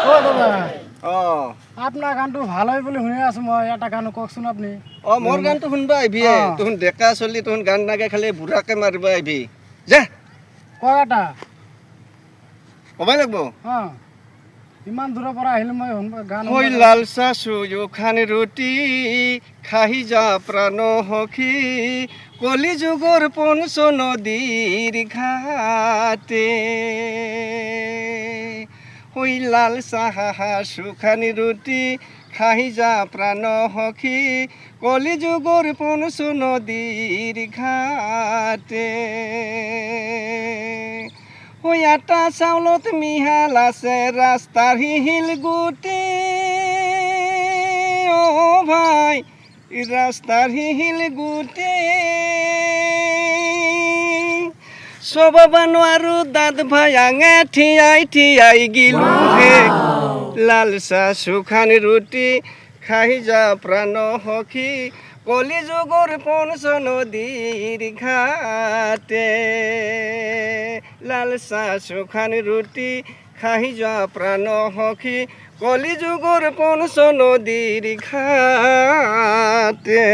ও দাদা অ আপনার গানটো ভাল হয় বুলি শুনি আছো মই এটা গান কওকচোন আপনি অ মোৰ গানটো শুনবা আহিবি তুহন ডেকা চলি তুহন গান নাগে খালি বুঢ়াকে মাৰিবা আহিবি যা কওক এটা ক'বাই লাগব অ ইমান দূৰৰ পৰা আহিলো মই গান হৈ লাল চাহ চুখান ৰুটি খাহি যা প্ৰাণ সখী কলি যুগৰ পঞ্চ নদীৰ ঘাটে হৈ লাল চাহ সুখান ৰুটি খাহি যা প্ৰাণ সখী কলি যুগৰ পঞ্চ নদীৰ ঘাটে ওই আটা চাউলত মিহাল আছে রাস্তার হিল গুটি ও ভাই রাস্তার হিল গুটি সবাবানো আৰু দাঁত ভাই আঙে ঠিয়াই গিলু হে লাল চাহ সুখান ৰুটি খাই যা প্ৰাণ সখী কলি যুগৰ পঞ্চ নদীৰ ঘাটে লাল চাহ সুখান ৰুটি খাই যা প্ৰাণ সখী কলি যুগৰ পঞ্চ নদীৰ ঘাটে